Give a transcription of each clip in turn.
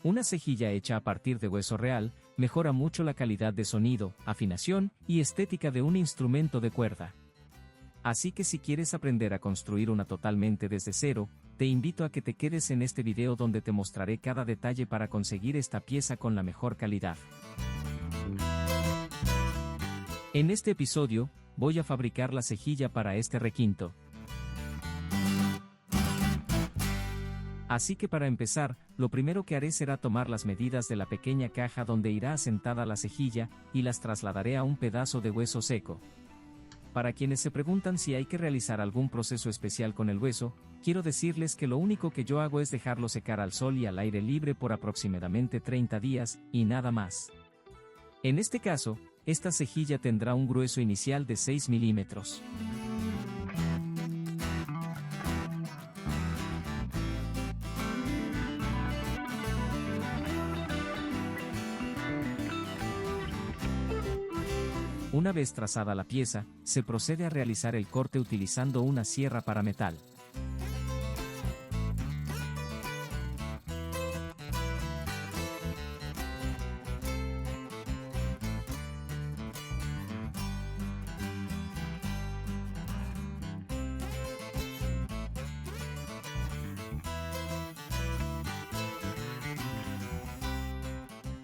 Una cejilla hecha a partir de hueso real, mejora mucho la calidad de sonido, afinación y estética de un instrumento de cuerda. Así que si quieres aprender a construir una totalmente desde cero, te invito a que te quedes en este video donde te mostraré cada detalle para conseguir esta pieza con la mejor calidad. En este episodio, voy a fabricar la cejilla para este requinto. Así que para empezar, lo primero que haré será tomar las medidas de la pequeña caja donde irá asentada la cejilla, y las trasladaré a un pedazo de hueso seco. Para quienes se preguntan si hay que realizar algún proceso especial con el hueso, quiero decirles que lo único que yo hago es dejarlo secar al sol y al aire libre por aproximadamente 30 días, y nada más. En este caso, esta cejilla tendrá un grueso inicial de 6 milímetros. Una vez trazada la pieza, se procede a realizar el corte utilizando una sierra para metal.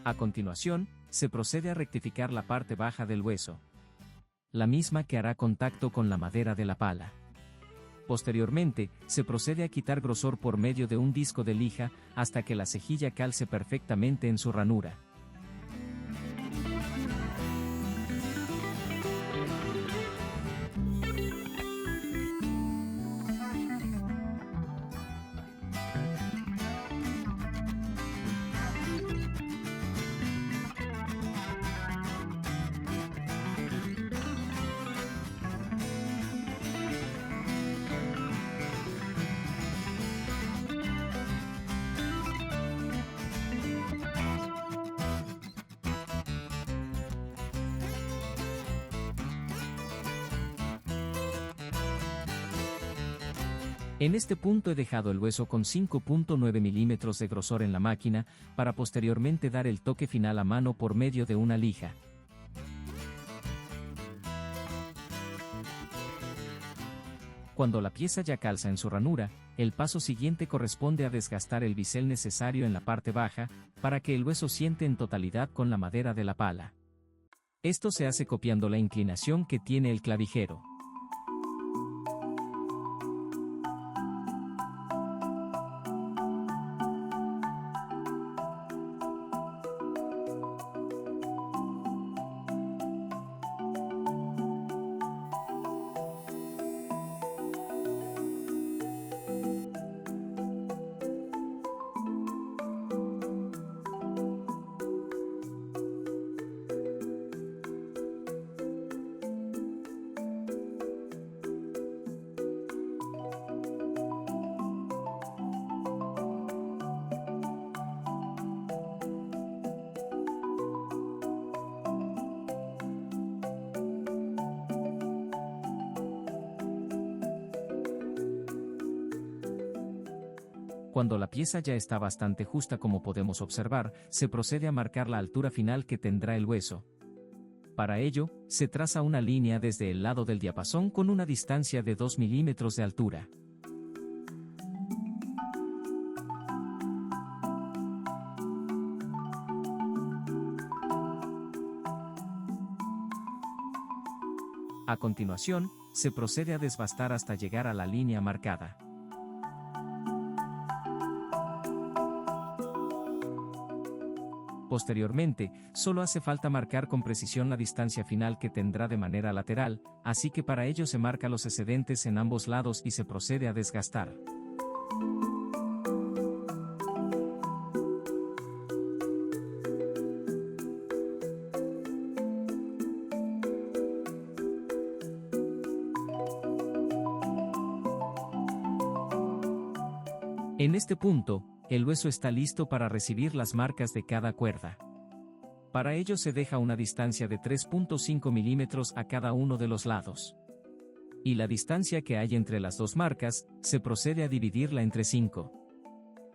A continuación, se procede a rectificar la parte baja del hueso, la misma que hará contacto con la madera de la pala. Posteriormente, se procede a quitar grosor por medio de un disco de lija, hasta que la cejilla calce perfectamente en su ranura. En este punto he dejado el hueso con 5.9 milímetros de grosor en la máquina, para posteriormente dar el toque final a mano por medio de una lija. Cuando la pieza ya calza en su ranura, el paso siguiente corresponde a desgastar el bisel necesario en la parte baja, para que el hueso siente en totalidad con la madera de la pala. Esto se hace copiando la inclinación que tiene el clavijero. Cuando la pieza ya está bastante justa, como podemos observar, se procede a marcar la altura final que tendrá el hueso. Para ello, se traza una línea desde el lado del diapasón con una distancia de 2 milímetros de altura. A continuación, se procede a desbastar hasta llegar a la línea marcada. Posteriormente, solo hace falta marcar con precisión la distancia final que tendrá de manera lateral, así que para ello se marca los excedentes en ambos lados y se procede a desgastar. En este punto, el hueso está listo para recibir las marcas de cada cuerda. Para ello se deja una distancia de 3.5 milímetros a cada uno de los lados. Y la distancia que hay entre las dos marcas, se procede a dividirla entre 5.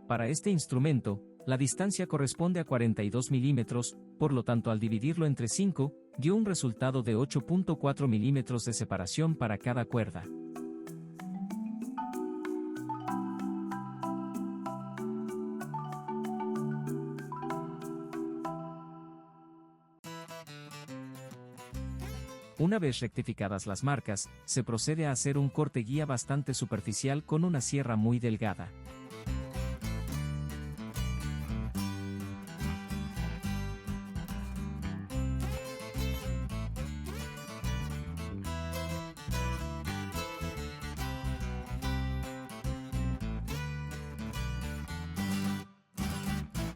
Para este instrumento, la distancia corresponde a 42 milímetros, por lo tanto al dividirlo entre 5, dio un resultado de 8.4 milímetros de separación para cada cuerda. Una vez rectificadas las marcas, se procede a hacer un corte guía bastante superficial con una sierra muy delgada.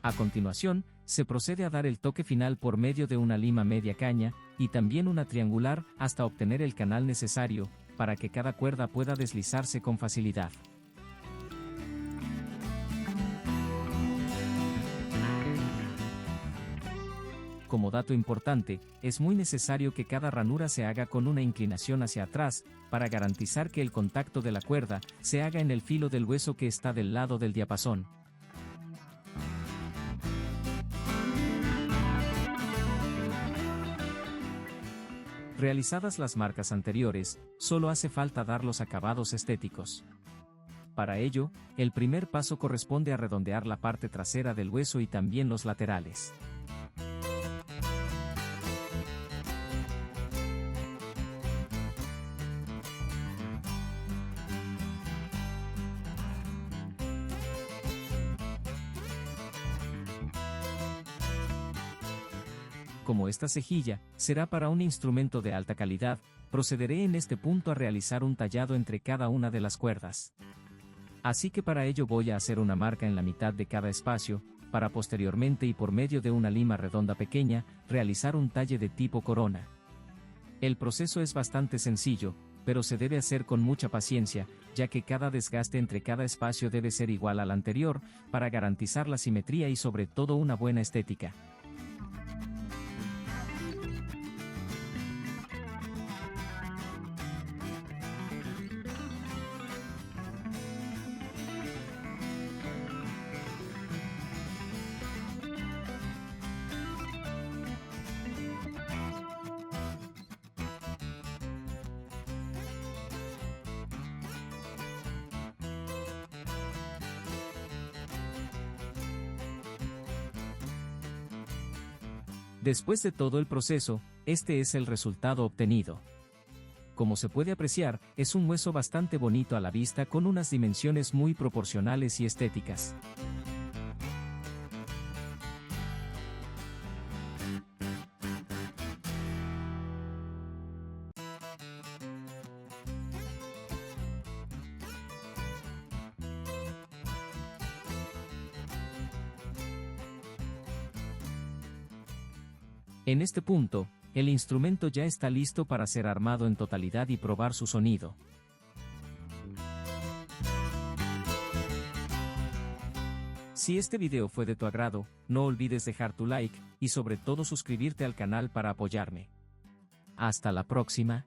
A continuación, se procede a dar el toque final por medio de una lima media caña, y también una triangular, hasta obtener el canal necesario, para que cada cuerda pueda deslizarse con facilidad. Como dato importante, es muy necesario que cada ranura se haga con una inclinación hacia atrás, para garantizar que el contacto de la cuerda se haga en el filo del hueso que está del lado del diapasón. Realizadas las marcas anteriores, solo hace falta dar los acabados estéticos. Para ello, el primer paso corresponde a redondear la parte trasera del hueso y también los laterales. Como esta cejilla será para un instrumento de alta calidad, procederé en este punto a realizar un tallado entre cada una de las cuerdas. Así que para ello voy a hacer una marca en la mitad de cada espacio, para posteriormente y por medio de una lima redonda pequeña, realizar un talle de tipo corona. El proceso es bastante sencillo, pero se debe hacer con mucha paciencia, ya que cada desgaste entre cada espacio debe ser igual al anterior, para garantizar la simetría y sobre todo una buena estética. Después de todo el proceso, este es el resultado obtenido. Como se puede apreciar, es un hueso bastante bonito a la vista con unas dimensiones muy proporcionales y estéticas. En este punto, el instrumento ya está listo para ser armado en totalidad y probar su sonido. Si este video fue de tu agrado, no olvides dejar tu like, y sobre todo suscribirte al canal para apoyarme. Hasta la próxima.